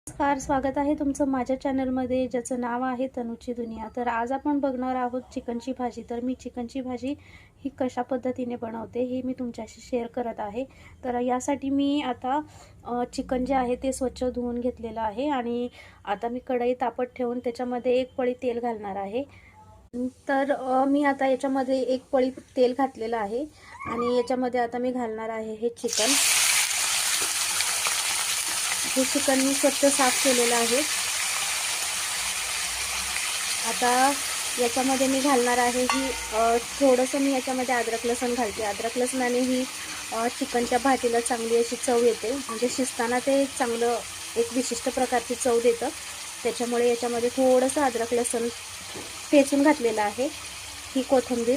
नमस्कार, स्वागत आहे तुमचं माझ्या चॅनलमध्ये ज्याचं नाव आहे तनुची दुनिया। तर आज आपण बघणार आहोत चिकनची भाजी। तर मी चिकनची भाजी ही कशा पद्धतीने बनवते हे मी तुमच्याशी शेअर करत आहे। तर यासाठी मी आता चिकन जे आहे ते स्वच्छ धुवून घेतलेलं आहे आणि आता मी कढई तापत ठेवून त्याच्यामध्ये एक पळी तेल घालणार आहे। तर मी आता याच्यामध्ये एक पळी तेल घातलेलं आहे आणि याच्यामध्ये आता मी घालणार आहे हे चिकन। हे चिकन मी स्वच्छ साफ केलेलं आहे। आता याच्यामध्ये मी घालणार आहे ही थोडंसं मी याच्यामध्ये अद्रक लसूण घालते। अद्रक लसणाने ही चिकनच्या भाजीला चांगली अशी चव येते, म्हणजे शिजताना ते चांगलं एक विशिष्ट प्रकारची चव देतं। त्याच्यामुळे याच्यामध्ये थोडंसं अद्रक लसूण ठेचून घातलेलं आहे, ही कोथिंबीर।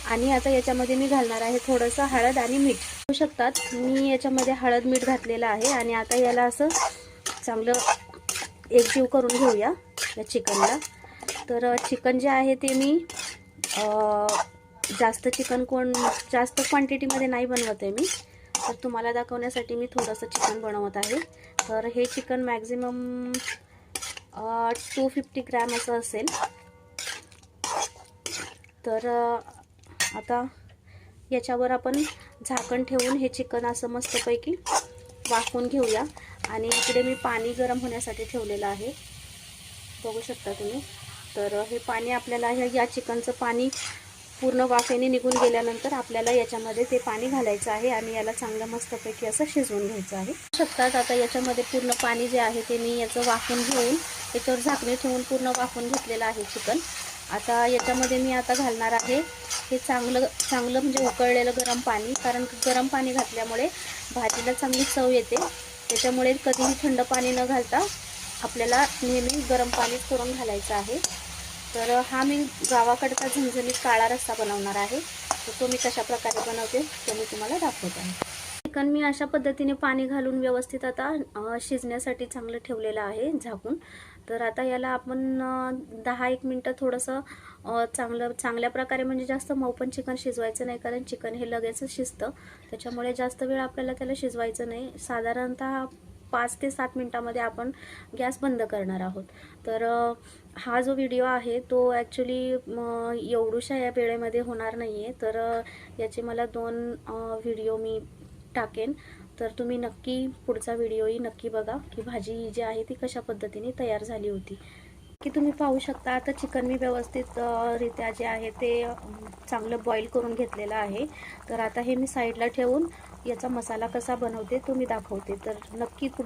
आणि आता याच्यामध्ये मी घालणार आहे थोडंसं हळद आणि मीठ। बघू शकतात मी याच्यामध्ये हळद मीठ घातलेलं आहे आणि आता याला असं चांगलं एकजीव करून घेऊया या चिकनला। तर चिकन जे आहे ते मी जास्त क्वांटिटीमध्ये नाही बनवत आहे मी, तर तुम्हाला दाखवण्यासाठी मी थोडंसं चिकन बनवत आहे। तर हे चिकन मॅक्झिमम 250 ग्रॅम असं असेल। तर आता याच्यावर आपण झाकण ठेवून हे चिकन असं मस्तपैकी वाफवून घेऊया। आणि इकडे मी पाणी गरम होण्यासाठी ठेवलेलं आहे, बघू शकता तुम्ही। तर हे पाणी आपल्याला या चिकनचं पाणी पूर्ण वाफेने निघून गेल्यानंतर आपल्याला याच्यामध्ये ते पाणी घालायचं आहे आणि याला चांगलं मस्तपैकी असं शिजवून घ्यायचं आहे। शकतात आता याच्यामध्ये पूर्ण पाणी जे आहे ते मी याचं वाफवून घेऊन याच्यावर झाकणे ठेवून पूर्ण वाफवून घेतलेलं आहे चिकन। आता याच्यामध्ये मी आता घालणार आहे हे चांगलं म्हणजे उकळलेलं गरम पाणी, कारण गरम पाणी घातल्यामुळे भाजीला चांगली चव येते। त्याच्यामुळे कधीही थंड पाणी न घालता आपल्याला नेहमी गरम पाणी करून घालायचं आहे। तर हा मी गावाकडचा झणझणीत काळा रस्सा बनवणार आहे, तर तो मी कशा प्रकारे बनवते ते मी तुम्हाला दाखवत आहे। चिकन मी अशा पद्धतीने पाणी घालून व्यवस्थित आता शिजण्यासाठी चांगलं ठेवलेलं आहे झाकून। तर आता याला आपण 10-1 मिनटं थोडंसं चांगल्या प्रकारे, म्हणजे जास्त मऊ पण चिकन शिजवायचं नाही, कारण चिकन हे लगेच शिजतं। त्याच्यामुळे जास्त वेळ आपल्याला त्याला शिजवायचं नाही। साधारणतः 5 ते 7 मिनटामध्ये आपण गॅस बंद करणार आहोत। तर हा जो व्हिडिओ आहे तो ॲक्च्युली एवढूशा या वेळेमध्ये होणार नाही आहे, तर याचे मला 2 व्हिडिओ मी टाकेन। तर तुम्ही नक्की पुढचा व्हिडिओही नक्की बघा की भाजी जी आहे ती कशा पद्धतीने तयार झाली होती। की तुम्ही पाहू शकता आता चिकन मी व्यवस्थित रित्या जे आहे ते चांगलं बॉईल करून घेतलेलं आहे। तर आता हे मी साईडला ठेवून याचा मसाला कसा बनवते तो मी दाखवते। तर नक्की पुढचा